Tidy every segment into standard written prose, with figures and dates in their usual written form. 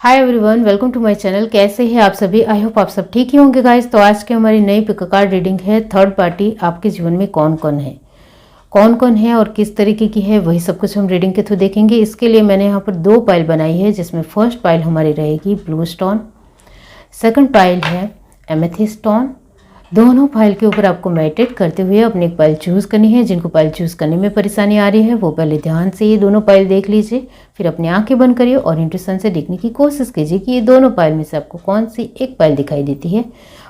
Hi everyone, welcome to my channel. कैसे हैं आप सभी? आई होप आप सब ठीक ही होंगे गाइस। तो आज की हमारी नई पिक कार्ड रीडिंग है थर्ड पार्टी आपके जीवन में कौन कौन है और किस तरीके की है, वही सब कुछ हम रीडिंग के थ्रू देखेंगे। इसके लिए मैंने यहाँ पर 2 पाइल बनाई है, जिसमें फर्स्ट पाइल हमारी रहेगी ब्लू स्टोन, सेकंड पाइल है एमेथिस्ट स्टोन। दोनों फाइल के ऊपर आपको मेडिटेट करते हुए अपनी एक पाइल चूज़ करनी है। जिनको पाइल चूज़ करने में परेशानी आ रही है वो पहले ध्यान से ये दोनों पाइल देख लीजिए, फिर अपनी आंखें बंद करिए और इंट्यूशन से देखने की कोशिश कीजिए कि ये दोनों पाइल में से आपको कौन सी एक पाइल दिखाई देती है,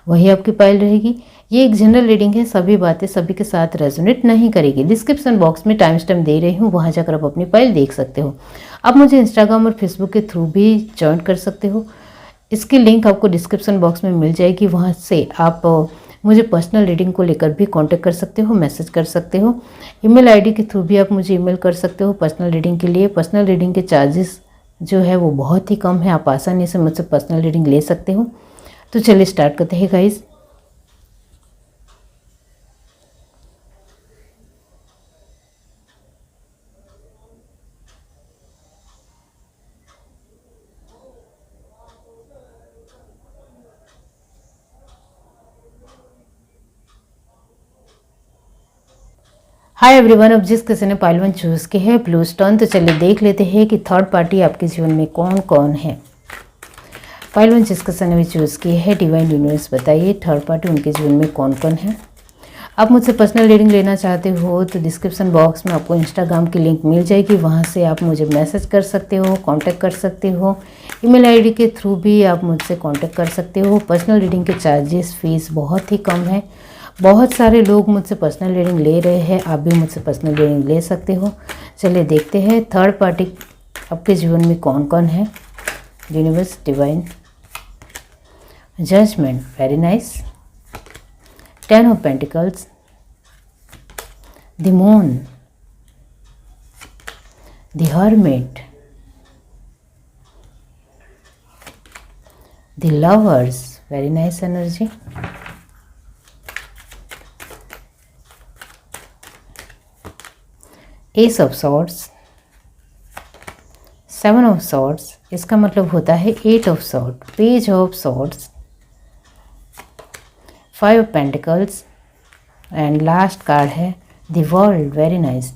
वही आपकी पाइल रहेगी। ये एक जनरल रीडिंग है, सभी बातें सभी के साथ रेजोनेट नहीं करेगी। डिस्क्रिप्शन बॉक्स में टाइम स्टैम्प दे रही हूँ, वहाँ जाकर आप अपनी पाइल देख सकते हो। आप मुझे इंस्टाग्राम और फेसबुक के थ्रू भी ज्वाइन कर सकते हो, इसकी लिंक आपको डिस्क्रिप्शन बॉक्स में मिल जाएगी। वहाँ से आप मुझे पर्सनल रीडिंग को लेकर भी कांटेक्ट कर सकते हो, मैसेज कर सकते हो। ईमेल आईडी के थ्रू भी आप मुझे ईमेल कर सकते हो पर्सनल रीडिंग के लिए। पर्सनल रीडिंग के चार्जेस जो है वो बहुत ही कम है, आप आसानी से मुझसे पर्सनल रीडिंग ले सकते हो। तो चलिए स्टार्ट करते हैं गाइस। हाय एवरीवन, अब जिस किसी ने पाइल 1 चूज़ की है ब्लू स्टोन, तो चलिए देख लेते हैं कि थर्ड पार्टी आपके जीवन में कौन कौन है। पाइल 1 जिस किसी ने भी चूज़ की है, डिवाइन यूनिवर्स बताइए थर्ड पार्टी उनके जीवन में कौन कौन है। आप मुझसे पर्सनल रीडिंग लेना चाहते हो तो डिस्क्रिप्शन बॉक्स में आपको इंस्टाग्राम की लिंक मिल जाएगी, वहाँ से आप मुझे मैसेज कर सकते हो, कांटेक्ट कर सकते हो। ईमेल आईडी के थ्रू भी आप मुझसे कांटेक्ट कर सकते हो। पर्सनल रीडिंग के चार्जेस फीस बहुत ही कम है। बहुत सारे लोग मुझसे पर्सनल रीडिंग ले रहे हैं, आप भी मुझसे पर्सनल रीडिंग ले सकते हो। चलिए देखते हैं थर्ड पार्टी आपके जीवन में कौन कौन है। Universe, divine, judgement, very nice, 10 of pentacles, the moon, the hermit, the lovers, very nice energy, ace of swords, 7 of swords, इसका मतलब होता है 8 of sword, page of swords, 5 of pentacles and last card है the world, very nice.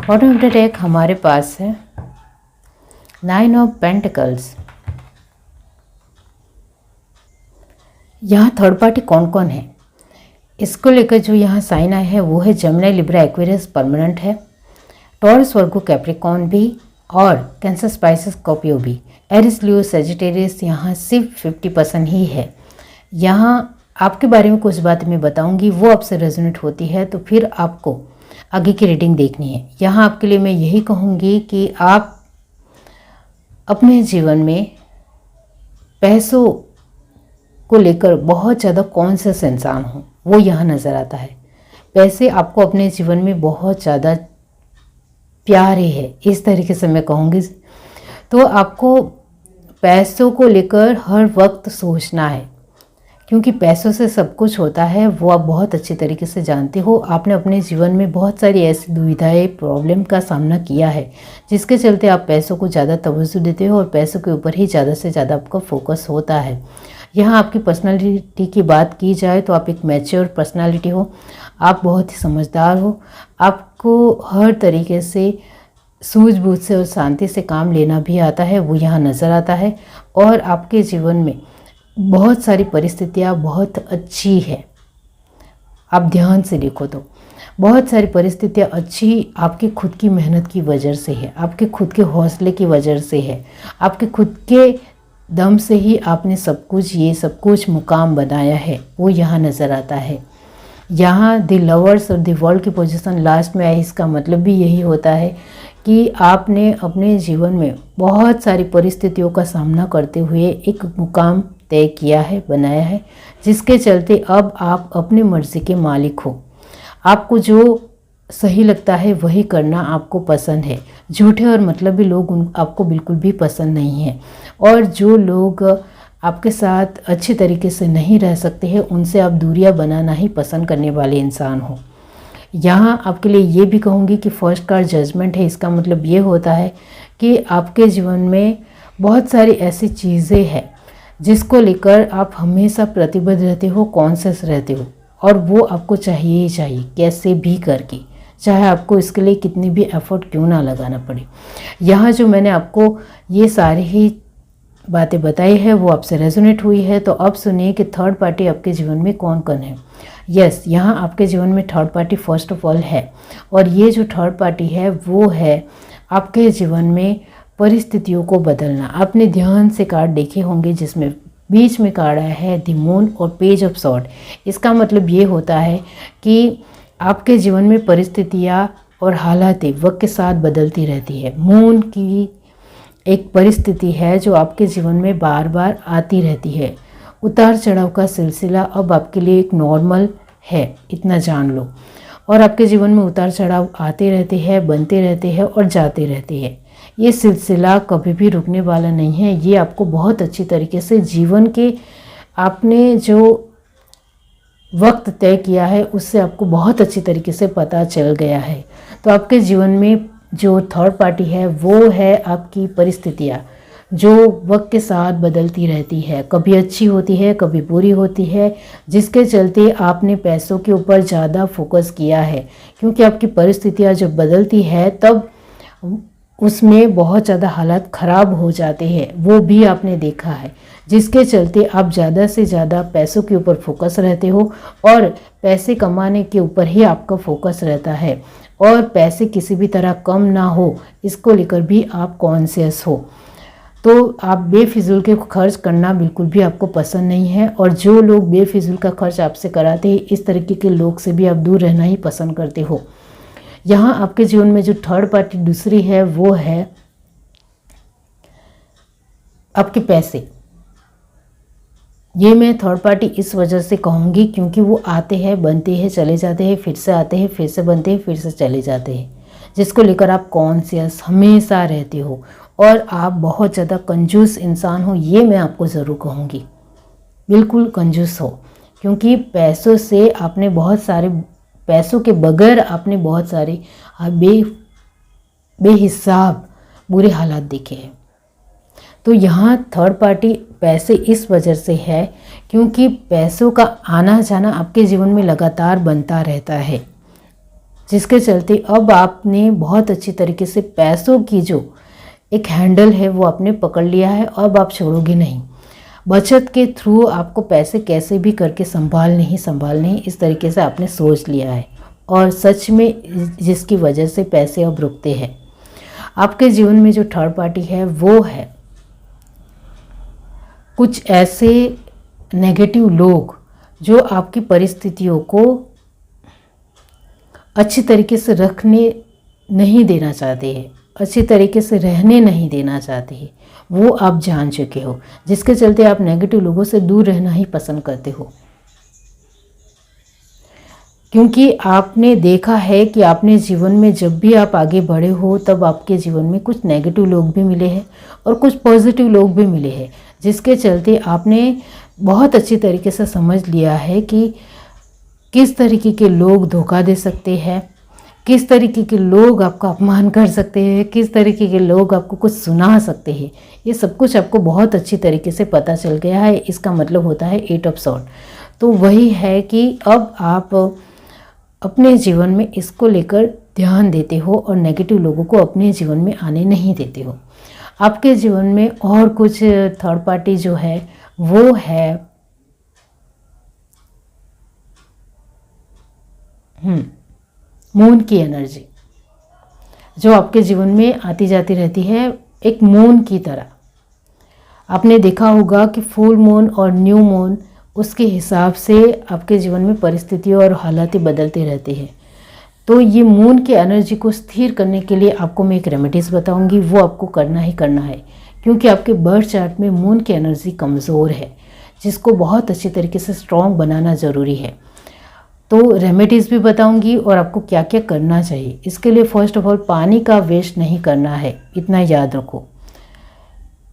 Bottom of the deck हमारे पास है 9 of pentacles. यहाँ third party कौन कौन है इसको लेकर जो यहाँ साइन आया है वो है जेमिनी, लिब्रा, एक्वेरियस परमानेंट है, टॉरस, वर्गो, कैप्रिकॉर्न भी और कैंसर, स्पाइसेस, स्कॉर्पियो भी। एरिस, लियो, सजिटेरियस यहाँ सिर्फ 50% ही है। यहाँ आपके बारे में कुछ बातें मैं बताऊंगी, वो आपसे रेजोनेट होती है तो फिर आपको आगे की रीडिंग देखनी है। यहाँ आपके लिए मैं यही कहूँगी कि आप अपने जीवन में पैसों को लेकर बहुत ज़्यादा कॉन्शियस इंसान हो, वो यहाँ नज़र आता है। पैसे आपको अपने जीवन में बहुत ज़्यादा प्यारे है, इस तरीके से मैं कहूँगी। तो आपको पैसों को लेकर हर वक्त सोचना है, क्योंकि पैसों से सब कुछ होता है, वो आप बहुत अच्छी तरीके से जानते हो। आपने अपने जीवन में बहुत सारी ऐसी दुविधाएं, प्रॉब्लम का सामना किया है, जिसके चलते आप पैसों को ज़्यादा तवज्जो देते हो और पैसों के ऊपर ही ज़्यादा से ज़्यादा आपका फोकस होता है। यहाँ आपकी पर्सनालिटी की बात की जाए तो आप एक मैच्योर पर्सनालिटी हो, आप बहुत ही समझदार हो, आपको हर तरीके से सूझबूझ से और शांति से काम लेना भी आता है, वो यहाँ नज़र आता है। और आपके जीवन में बहुत सारी परिस्थितियाँ बहुत अच्छी है, आप ध्यान से देखो तो बहुत सारी परिस्थितियाँ अच्छी आपकी खुद की मेहनत की वजह से है, आपके खुद के हौसले की वजह से है, आपके खुद के दम से ही आपने सब कुछ ये सब कुछ मुकाम बनाया है, वो यहाँ नज़र आता है। यहाँ द लवर्स और द वर्ल्ड की पोजीशन लास्ट में आई, इसका मतलब भी यही होता है कि आपने अपने जीवन में बहुत सारी परिस्थितियों का सामना करते हुए एक मुकाम तय किया है, बनाया है, जिसके चलते अब आप अपनी मर्ज़ी के मालिक हो। आपको जो सही लगता है वही करना आपको पसंद है। झूठे और मतलबी लोग आपको बिल्कुल भी पसंद नहीं है, और जो लोग आपके साथ अच्छी तरीके से नहीं रह सकते हैं उनसे आप दूरियां बनाना ही पसंद करने वाले इंसान हो। यहाँ आपके लिए ये भी कहूँगी कि फर्स्ट कार्ड जजमेंट है, इसका मतलब ये होता है कि आपके जीवन में बहुत सारी ऐसी चीज़ें हैं जिसको लेकर आप हमेशा प्रतिबद्ध रहते हो, कॉन्शियस रहते हो, और वो आपको चाहिए ही चाहिए कैसे भी करके, चाहे आपको इसके लिए कितनी भी एफर्ट क्यों ना लगाना पड़े। यहाँ जो मैंने आपको ये सारी ही बातें बताई है वो आपसे रेजोनेट हुई है, तो अब सुनिए कि थर्ड पार्टी आपके जीवन में कौन कौन है। यस, यहाँ आपके जीवन में third party first of all है, और ये जो थर्ड पार्टी है वो है आपके जीवन में परिस्थितियों को बदलना। आपने ध्यान से कार्ड देखे होंगे जिसमें बीच में कार्ड आया है द मून और पेज ऑफ सॉर्ड। इसका मतलब ये होता है कि आपके जीवन में परिस्थितियाँ और हालातें वक्त के साथ बदलती रहती है। मून की एक परिस्थिति है जो आपके जीवन में बार बार आती रहती है। उतार चढ़ाव का सिलसिला अब आपके लिए एक नॉर्मल है, इतना जान लो। और आपके जीवन में उतार चढ़ाव आते रहते हैं, बनते रहते हैं और जाते रहते हैं। ये सिलसिला कभी भी रुकने वाला नहीं है। ये आपको बहुत अच्छी तरीके से जीवन के आपने जो वक्त तय किया है उससे आपको बहुत अच्छी तरीके से पता चल गया है। तो आपके जीवन में जो थर्ड पार्टी है वो है आपकी परिस्थितियाँ, जो वक्त के साथ बदलती रहती है, कभी अच्छी होती है कभी बुरी होती है, जिसके चलते आपने पैसों के ऊपर ज़्यादा फोकस किया है। क्योंकि आपकी परिस्थितियाँ जब बदलती है तब उसमें बहुत ज़्यादा हालात ख़राब हो जाते हैं, वो भी आपने देखा है, जिसके चलते आप ज़्यादा से ज़्यादा पैसों के ऊपर फोकस रहते हो और पैसे कमाने के ऊपर ही आपका फोकस रहता है, और पैसे किसी भी तरह कम ना हो इसको लेकर भी आप कॉन्शियस हो। तो आप बेफिजूल के खर्च करना बिल्कुल भी आपको पसंद नहीं है, और जो लोग बेफिजूल का खर्च आपसे कराते हैं इस तरीके के लोग से भी आप दूर रहना ही पसंद करते हो। यहाँ आपके जीवन में जो थर्ड पार्टी दूसरी है वो है आपके पैसे। ये मैं थर्ड पार्टी इस वजह से कहूँगी क्योंकि वो आते हैं, बनते हैं, चले जाते हैं, फिर से आते हैं, फिर से बनते हैं, फिर से चले जाते हैं, जिसको लेकर आप कॉन्शियस हमेशा रहते हो, और आप बहुत ज़्यादा कंजूस इंसान हो, ये मैं आपको ज़रूर कहूँगी। बिल्कुल कंजूस हो, क्योंकि पैसों से आपने बहुत सारे, पैसों के बगैर आपने बहुत सारे बेहिसाब बुरे हालात देखे हैं। तो यहाँ थर्ड पार्टी पैसे इस वजह से है क्योंकि पैसों का आना जाना आपके जीवन में लगातार बनता रहता है, जिसके चलते अब आपने बहुत अच्छी तरीके से पैसों की जो एक हैंडल है वो आपने पकड़ लिया है, अब आप छोड़ोगे नहीं। बचत के थ्रू आपको पैसे कैसे भी करके संभालने इस तरीके से आपने सोच लिया है, और सच में जिसकी वजह से पैसे अब रुकते हैं। आपके जीवन में जो थर्ड पार्टी है वो है कुछ ऐसे नेगेटिव लोग जो आपकी परिस्थितियों को अच्छी तरीके से रखने नहीं देना चाहते हैं, अच्छी तरीके से रहने नहीं देना चाहते हैं, वो आप जान चुके हो, जिसके चलते आप नेगेटिव लोगों से दूर रहना ही पसंद करते हो। क्योंकि आपने देखा है कि आपने जीवन में जब भी आप आगे बढ़े हो तब आपके जीवन में कुछ नेगेटिव लोग भी मिले हैं और कुछ पॉजिटिव लोग भी मिले हैं, जिसके चलते आपने बहुत अच्छी तरीके से समझ लिया है कि किस तरीके के लोग धोखा दे सकते हैं, किस तरीके के लोग आपका अपमान कर सकते हैं, किस तरीके के लोग आपको कुछ सुना सकते हैं। ये सब कुछ आपको बहुत अच्छी तरीके से पता चल गया है। इसका मतलब होता है 8 ऑफ सॉर्ड। तो वही है कि अब आप अपने जीवन में इसको लेकर ध्यान देते हो और नेगेटिव लोगों को अपने जीवन में आने नहीं देते हो। आपके जीवन में और कुछ थर्ड पार्टी जो है वो है मून की एनर्जी, जो आपके जीवन में आती जाती रहती है एक मून की तरह। आपने देखा होगा कि फुल मून और न्यू मून उसके हिसाब से आपके जीवन में परिस्थितियाँ और हालात बदलते रहते हैं। तो ये मून की एनर्जी को स्थिर करने के लिए आपको मैं एक रेमेडीज़ बताऊंगी, वो आपको करना ही करना है, क्योंकि आपके बर्थ चार्ट में मून की एनर्जी कमज़ोर है, जिसको बहुत अच्छी तरीके से स्ट्रॉन्ग बनाना ज़रूरी है। तो रेमेडीज़ भी बताऊंगी और आपको क्या क्या करना चाहिए। इसके लिए फर्स्ट ऑफ ऑल पानी का वेस्ट नहीं करना है, इतना याद रखो।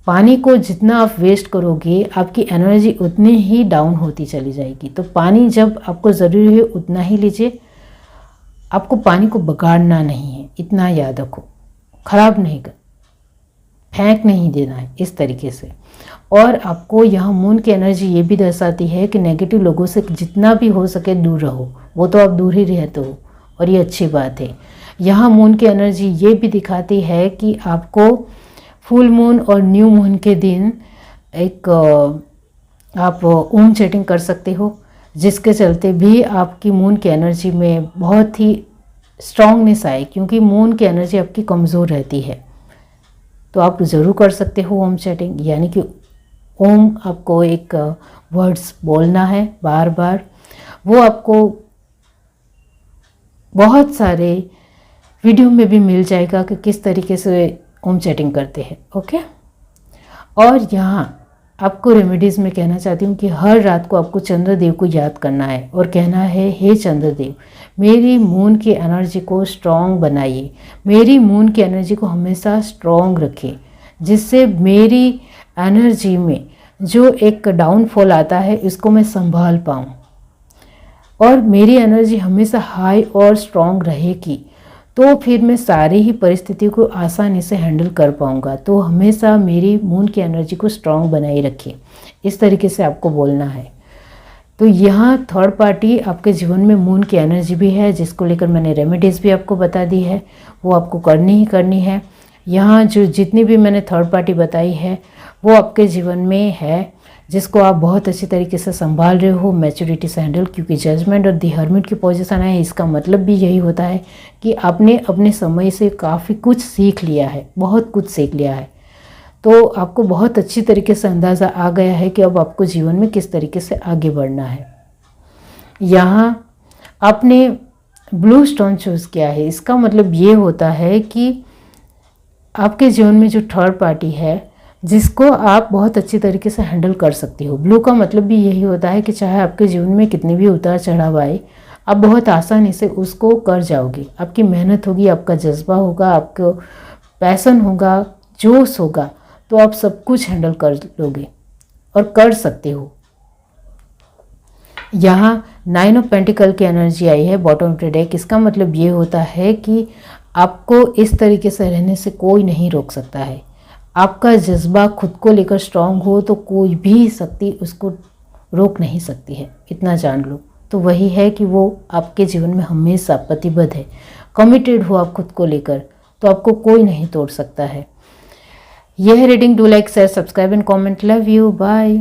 पानी को जितना आप वेस्ट करोगे आपकी एनर्जी उतनी ही डाउन होती चली जाएगी। तो पानी जब आपको ज़रूरी है उतना ही लीजिए, आपको पानी को बगाड़ना नहीं है, इतना याद रखो, ख़राब नहीं कर। फेंक नहीं देना है इस तरीके से। और आपको यहाँ मून की एनर्जी ये भी दर्शाती है कि नेगेटिव लोगों से जितना भी हो सके दूर रहो, वो तो आप दूर ही रहते हो और ये अच्छी बात है। यहाँ मून की एनर्जी ये भी दिखाती है कि आपको फुल मून और न्यू मून के दिन एक आप ओम चैटिंग कर सकते हो, जिसके चलते भी आपकी मून की एनर्जी में बहुत ही स्ट्रांगनेस आए, क्योंकि मून की एनर्जी आपकी कमज़ोर रहती है। तो आप ज़रूर कर सकते हो ओम चैटिंग, यानी कि ओम आपको एक वर्ड्स बोलना है बार बार। वो आपको बहुत सारे वीडियो में भी मिल जाएगा कि किस तरीके से ओम चैटिंग करते हैं। ओके। और यहाँ आपको रेमेडीज़ में कहना चाहती हूँ कि हर रात को आपको चंद्रदेव को याद करना है और कहना है, हे चंद्रदेव, मेरी मून की एनर्जी को स्ट्रॉन्ग बनाइए, मेरी मून की एनर्जी को हमेशा स्ट्रॉन्ग रखें, जिससे मेरी एनर्जी में जो एक डाउनफॉल आता है इसको मैं संभाल पाऊँ और मेरी एनर्जी हमेशा हाई और स्ट्रॉन्ग रहेगी, तो फिर मैं सारी ही परिस्थितियों को आसानी से हैंडल कर पाऊँगा। तो हमेशा मेरी मून की एनर्जी को स्ट्रॉन्ग बनाए रखिए, इस तरीके से आपको बोलना है। तो यहाँ थर्ड पार्टी आपके जीवन में मून की एनर्जी भी है, जिसको लेकर मैंने रेमेडीज़ भी आपको बता दी है, वो आपको करनी ही करनी है। यहाँ जो जितनी भी मैंने थर्ड पार्टी बताई है वो आपके जीवन में है, जिसको आप बहुत अच्छी तरीके से संभाल रहे हो, मैच्योरिटी से हैंडल। क्योंकि जजमेंट और दी हर्मिट की पोजीशन है, इसका मतलब भी यही होता है कि आपने अपने समय से काफ़ी कुछ सीख लिया है, बहुत कुछ सीख लिया है। तो आपको बहुत अच्छी तरीके से अंदाज़ा आ गया है कि अब आपको जीवन में किस तरीके से आगे बढ़ना है। यहाँ आपने ब्लू स्टोन चूज़ किया है, इसका मतलब ये होता है कि आपके जीवन में जो थर्ड पार्टी है जिसको आप बहुत अच्छी तरीके से हैंडल कर सकती हो। ब्लू का मतलब भी यही होता है कि चाहे आपके जीवन में कितनी भी उतार चढ़ाव आए, आप बहुत आसानी से उसको कर जाओगे। आपकी मेहनत होगी, आपका जज्बा होगा, आपको पैशन होगा, जोश होगा, तो आप सब कुछ हैंडल कर लोगे और कर सकते हो। यहाँ 9 ऑफ पेंटिकल की एनर्जी आई है बॉटम ऑफ द डेक। इसका मतलब ये होता है कि आपको इस तरीके से रहने से कोई नहीं रोक सकता है। आपका जज्बा खुद को लेकर स्ट्रांग हो तो कोई भी शक्ति उसको रोक नहीं सकती है, इतना जान लो। तो वही है कि वो आपके जीवन में हमेशा प्रतिबद्ध है, कमिटेड हो आप खुद को लेकर, तो आपको कोई नहीं तोड़ सकता है। यह reading, do like, share, subscribe and comment. Love you, bye.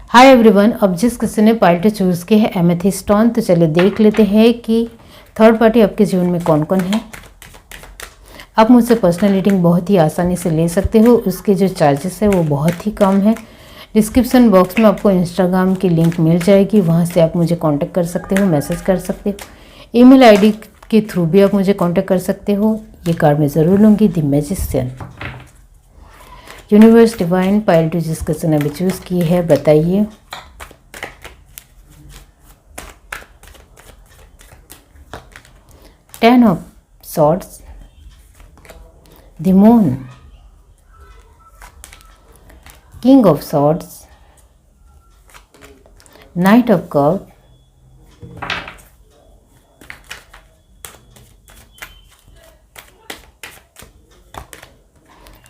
Hi everyone. अब जिस किसी ने पार्टी चूज़ की है एमेथिस्ट स्टोन, तो चलिए देख लेते हैं कि थर्ड पार्टी आपके जीवन में कौन कौन है। आप मुझसे पर्सनल रीडिंग बहुत ही आसानी से ले सकते हो, उसके जो चार्जेस है वो बहुत ही कम है। डिस्क्रिप्शन बॉक्स में आपको इंस्टाग्राम की लिंक मिल जाएगी, वहाँ से आप मुझे कांटेक्ट कर सकते हो, मैसेज कर सकते हो। ईमेल आईडी के थ्रू भी आप मुझे कांटेक्ट कर सकते हो। ये कार्ड मैं ज़रूर लूँगी, the magician. Universe, divine, pile two जिस किसी ने भी चूज़ की है बताइए। Ten of swords, the moon, king of swords, knight of cups,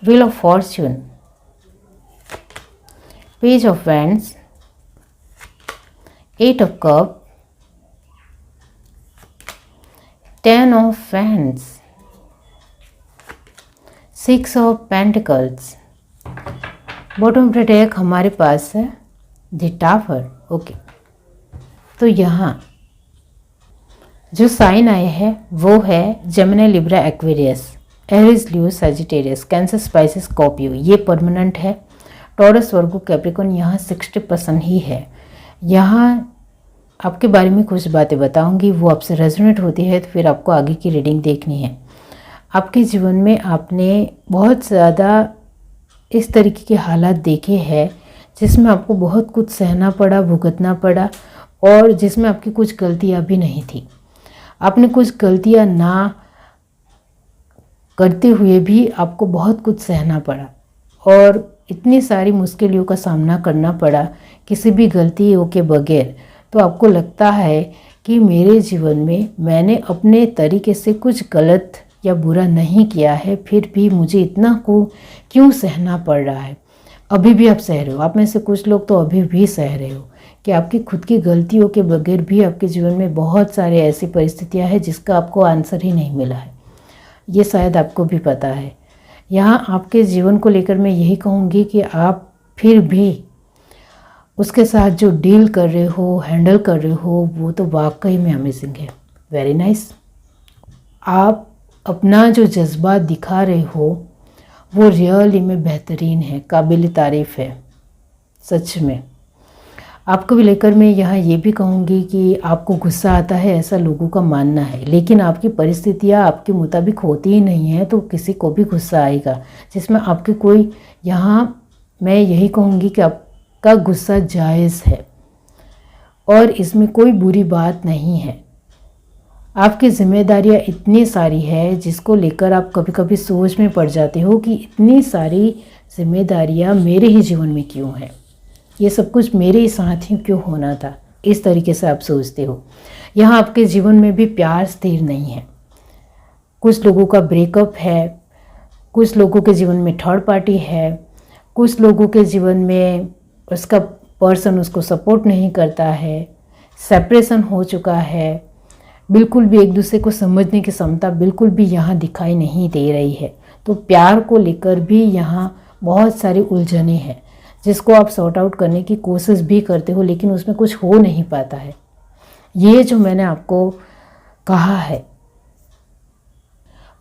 wheel of fortune, page of wands, 8 of cups, 10 of wands, 6 of pentacles. Bottom of the deck हमारे पास है द टावर। ओके, तो यहाँ जो sign आए हैं वो है जेमिनी, लिब्रा, एक्वेरियस, एरीज, लियो, सजिटेरियस, कैंसर, स्पाइसिस, स्कॉर्पियो। ये परमानेंट है। टॉरस, वर्गो, कैप्रिकॉर्न यहाँ 60% ही है। यहाँ आपके बारे में कुछ बातें बताऊंगी, वो आपसे रेजोनेट होती है तो फिर आपको आगे की रीडिंग देखनी है। आपके जीवन में आपने बहुत ज़्यादा इस तरीके के हालात देखे हैं जिसमें आपको बहुत कुछ सहना पड़ा, भुगतना पड़ा, और जिसमें आपकी कुछ गलतियां भी नहीं थी। आपने कुछ गलतियां ना करते हुए भी आपको बहुत कुछ सहना पड़ा और इतनी सारी मुश्किलों का सामना करना पड़ा किसी भी गलतियों के बगैर। तो आपको लगता है कि मेरे जीवन में मैंने अपने तरीके से कुछ गलत या बुरा नहीं किया है, फिर भी मुझे इतना को क्यों सहना पड़ रहा है। अभी भी आप सह रहे हो। आप में से कुछ लोग तो अभी भी सह रहे हो कि आपकी खुद की गलतियों के बगैर भी आपके जीवन में बहुत सारे ऐसी परिस्थितियां हैं जिसका आपको आंसर ही नहीं मिला है। ये शायद आपको भी पता है। यहाँ आपके जीवन को लेकर मैं यही कहूँगी कि आप फिर भी उसके साथ जो डील कर रहे हो, हैंडल कर रहे हो, वो तो वाकई में अमेजिंग है। Very nice. आप अपना जो जज्बा दिखा रहे हो वो रियली में बेहतरीन है, काबिल तारीफ़ है। सच में आपको भी लेकर मैं यहाँ ये भी कहूँगी कि आपको गुस्सा आता है, ऐसा लोगों का मानना है, लेकिन आपकी परिस्थितियाँ आपके मुताबिक होती ही नहीं है तो किसी को भी गुस्सा आएगा, जिसमें आपके कोई, यहाँ मैं यही कहूँगी कि आपका गुस्सा जायज़ है और इसमें कोई बुरी बात नहीं है। आपकी जिम्मेदारियाँ इतनी सारी है जिसको लेकर आप कभी कभी सोच में पड़ जाते हो कि इतनी सारी जिम्मेदारियाँ मेरे ही जीवन में क्यों हैं, ये सब कुछ मेरे ही साथ ही क्यों होना था, इस तरीके से आप सोचते हो। यहाँ आपके जीवन में भी प्यार स्थिर नहीं है। कुछ लोगों का ब्रेकअप है, कुछ लोगों के जीवन में थर्ड पार्टी है, कुछ लोगों के जीवन में उसका पर्सन उसको सपोर्ट नहीं करता है, सेपरेशन हो चुका है, बिल्कुल भी एक दूसरे को समझने की क्षमता बिल्कुल भी यहाँ दिखाई नहीं दे रही है। तो प्यार को लेकर भी यहाँ बहुत सारी उलझनें हैं जिसको आप सॉर्ट आउट करने की कोशिश भी करते हो, लेकिन उसमें कुछ हो नहीं पाता है। ये जो मैंने आपको कहा है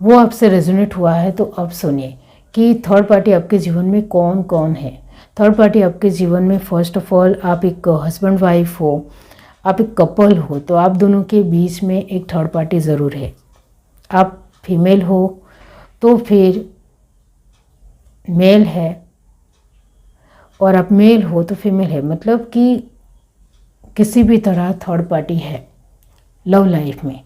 वो आपसे रेजोनेट हुआ है तो अब सुनिए कि थर्ड पार्टी आपके जीवन में कौन कौन है। थर्ड पार्टी आपके जीवन में फर्स्ट ऑफ ऑल आप एक हस्बैंड वाइफ हो, आप एक कपल हो, तो आप दोनों के बीच में एक थर्ड पार्टी ज़रूर है। आप फीमेल हो तो फिर मेल है, और आप मेल हो तो फीमेल है, मतलब कि किसी भी तरह थर्ड पार्टी है लव लाइफ में।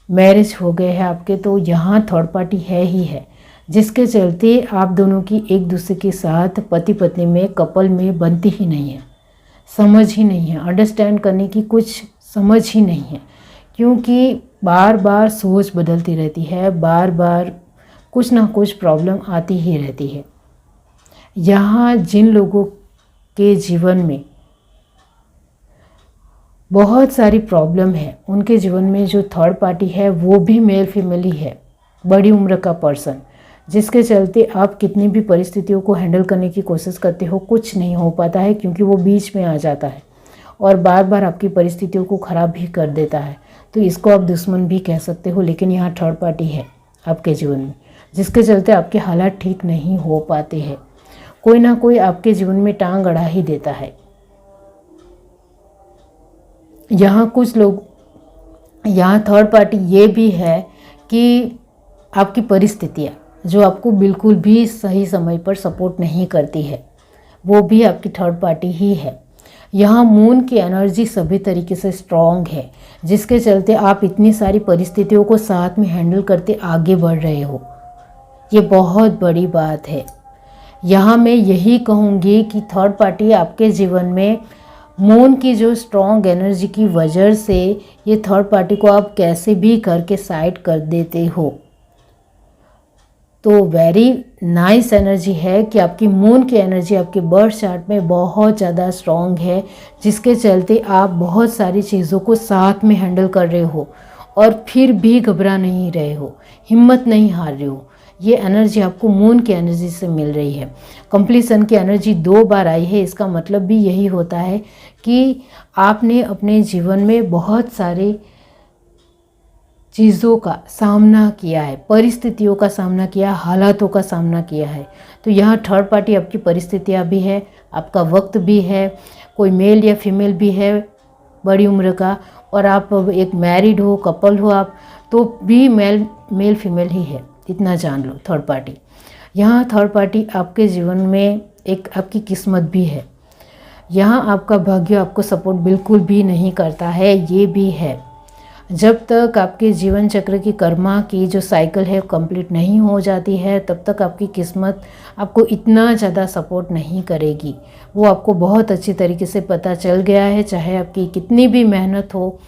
मैरिज हो गए हैं आपके तो यहाँ थर्ड पार्टी है ही है, जिसके चलते आप दोनों की एक दूसरे के साथ पति पत्नी में, कपल में बनती ही नहीं है, समझ ही नहीं है, अंडरस्टैंड करने की कुछ समझ ही नहीं है, क्योंकि बार बार सोच बदलती रहती है, बार बार कुछ ना कुछ प्रॉब्लम आती ही रहती है। यहाँ जिन लोगों के जीवन में बहुत सारी प्रॉब्लम है, उनके जीवन में जो थर्ड पार्टी है वो भी मेल फीमेल ही है, बड़ी उम्र का पर्सन, जिसके चलते आप कितनी भी परिस्थितियों को हैंडल करने की कोशिश करते हो, कुछ नहीं हो पाता है, क्योंकि वो बीच में आ जाता है और बार बार आपकी परिस्थितियों को ख़राब भी कर देता है। तो इसको आप दुश्मन भी कह सकते हो, लेकिन यहाँ थर्ड पार्टी है आपके जीवन में, जिसके चलते आपके हालात ठीक नहीं हो पाते हैं। कोई ना कोई आपके जीवन में टांग अड़ा ही देता है। यहाँ कुछ लोग, यहाँ थर्ड पार्टी ये भी है कि आपकी परिस्थितियाँ जो आपको बिल्कुल भी सही समय पर सपोर्ट नहीं करती है, वो भी आपकी थर्ड पार्टी ही है। यहाँ मून की एनर्जी सभी तरीके से स्ट्रॉन्ग है, जिसके चलते आप इतनी सारी परिस्थितियों को साथ में हैंडल करते आगे बढ़ रहे हो। ये बहुत बड़ी बात है। यहाँ मैं यही कहूँगी कि थर्ड पार्टी आपके जीवन में मून की जो स्ट्रॉन्ग एनर्जी की वजह से ये थर्ड पार्टी को आप कैसे भी करके साइड कर देते हो। तो वेरी नाइस एनर्जी है कि आपकी मून की एनर्जी आपके बर्थ चार्ट में बहुत ज़्यादा स्ट्रॉन्ग है, जिसके चलते आप बहुत सारी चीज़ों को साथ में हैंडल कर रहे हो और फिर भी घबरा नहीं रहे हो, हिम्मत नहीं हार रहे हो। ये एनर्जी आपको मून की एनर्जी से मिल रही है। कंप्लीसन की एनर्जी 2 बार आई है, इसका मतलब भी यही होता है कि आपने अपने जीवन में बहुत सारे चीज़ों का सामना किया है, परिस्थितियों का सामना किया, हालातों का सामना किया है। तो यहाँ थर्ड पार्टी आपकी परिस्थितियाँ भी है, आपका वक्त भी है, कोई मेल या फीमेल भी है बड़ी उम्र का, और आप एक मैरिड हो, कपल हो आप, तो भी मेल फीमेल ही है, इतना जान लो थर्ड पार्टी। यहाँ थर्ड पार्टी आपके जीवन में एक आपकी किस्मत भी है। यहाँ आपका भाग्य आपको सपोर्ट बिल्कुल भी नहीं करता है, ये भी है। जब तक आपके जीवन चक्र की कर्मा की जो साइकिल है कंप्लीट नहीं हो जाती है, तब तक आपकी किस्मत आपको इतना ज़्यादा सपोर्ट नहीं करेगी। वो आपको बहुत अच्छी तरीके से पता चल गया है, चाहे आपकी कितनी भी मेहनत हो,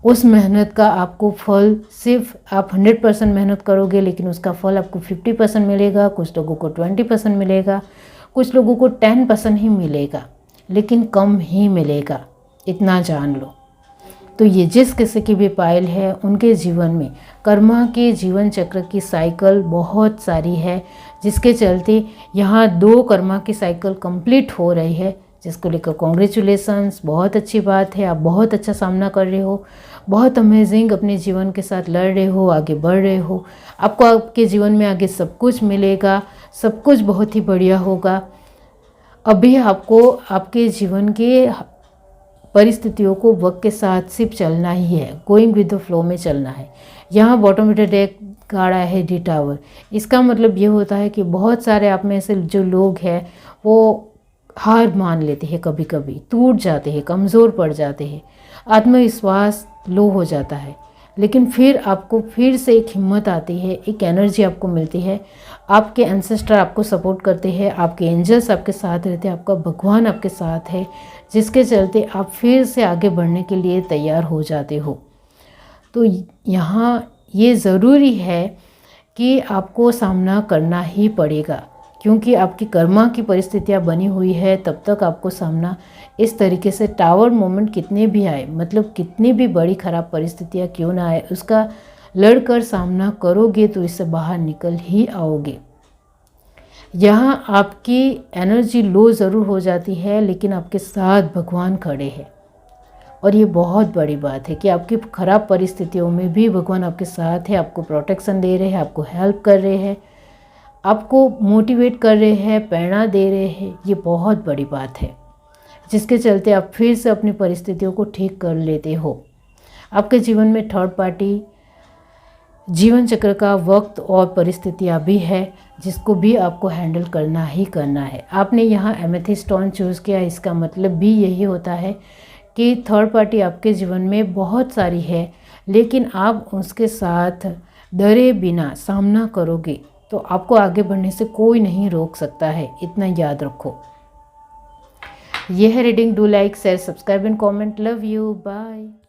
उस मेहनत का आपको फल सिर्फ आप 100% मेहनत करोगे लेकिन उसका फल आपको 50% मिलेगा, कुछ लोगों को 20% मिलेगा, कुछ लोगों को 10% ही मिलेगा, लेकिन कम ही मिलेगा, इतना जान लो। तो ये जिस किसी की भी पायल है उनके जीवन में कर्मा के जीवन चक्र की साइकिल बहुत सारी है, जिसके चलते यहाँ 2 कर्मा की साइकिल कंप्लीट हो रही है, जिसको लेकर कॉन्ग्रेचुलेसन्स, बहुत अच्छी बात है। आप बहुत अच्छा सामना कर रहे हो, बहुत अमेजिंग अपने जीवन के साथ लड़ रहे हो, आगे बढ़ रहे हो। आपको आपके जीवन में आगे सब कुछ मिलेगा, सब कुछ बहुत ही बढ़िया होगा। अभी आपको आपके जीवन के परिस्थितियों को वक्त के साथ सिर्फ चलना ही है, गोइंग विद द फ्लो में चलना है। यहाँ बॉटम ऑफ द डेक गाड़ा है डी टावर। इसका मतलब ये होता है कि बहुत सारे आप में से जो लोग हैं वो हार मान लेते हैं, कभी कभी टूट जाते हैं, कमज़ोर पड़ जाते हैं, आत्मविश्वास लो हो जाता है, लेकिन फिर आपको फिर से एक हिम्मत आती है, एक एनर्जी आपको मिलती है। आपके एंसेस्टर आपको सपोर्ट करते हैं, आपके एंजल्स आपके साथ रहते हैं, आपका भगवान आपके साथ है, जिसके चलते आप फिर से आगे बढ़ने के लिए तैयार हो जाते हो। तो यहाँ ये ज़रूरी है कि आपको सामना करना ही पड़ेगा, क्योंकि आपकी कर्मा की परिस्थितियाँ बनी हुई है। तब तक आपको सामना इस तरीके से टावर मोमेंट कितने भी आए, मतलब कितनी भी बड़ी ख़राब परिस्थितियाँ क्यों ना आए, उसका लड़कर सामना करोगे तो इससे बाहर निकल ही आओगे। यहाँ आपकी एनर्जी लो ज़रूर हो जाती है, लेकिन आपके साथ भगवान खड़े हैं, और ये बहुत बड़ी बात है कि आपकी ख़राब परिस्थितियों में भी भगवान आपके साथ है, आपको प्रोटेक्शन दे रहे हैं, आपको हेल्प कर रहे हैं, आपको मोटिवेट कर रहे हैं, प्रेरणा दे रहे हैं। ये बहुत बड़ी बात है, जिसके चलते आप फिर से अपनी परिस्थितियों को ठीक कर लेते हो। आपके जीवन में थर्ड पार्टी जीवन चक्र का वक्त और परिस्थितियाँ भी है, जिसको भी आपको हैंडल करना ही करना है। आपने यहाँ एमेथिस्ट स्टोन चूज़ किया, इसका मतलब भी यही होता है कि थर्ड पार्टी आपके जीवन में बहुत सारी है, लेकिन आप उसके साथ डरे बिना सामना करोगे तो आपको आगे बढ़ने से कोई नहीं रोक सकता है, इतना याद रखो। यह है reading. Do like, share, subscribe and comment. Love you, bye.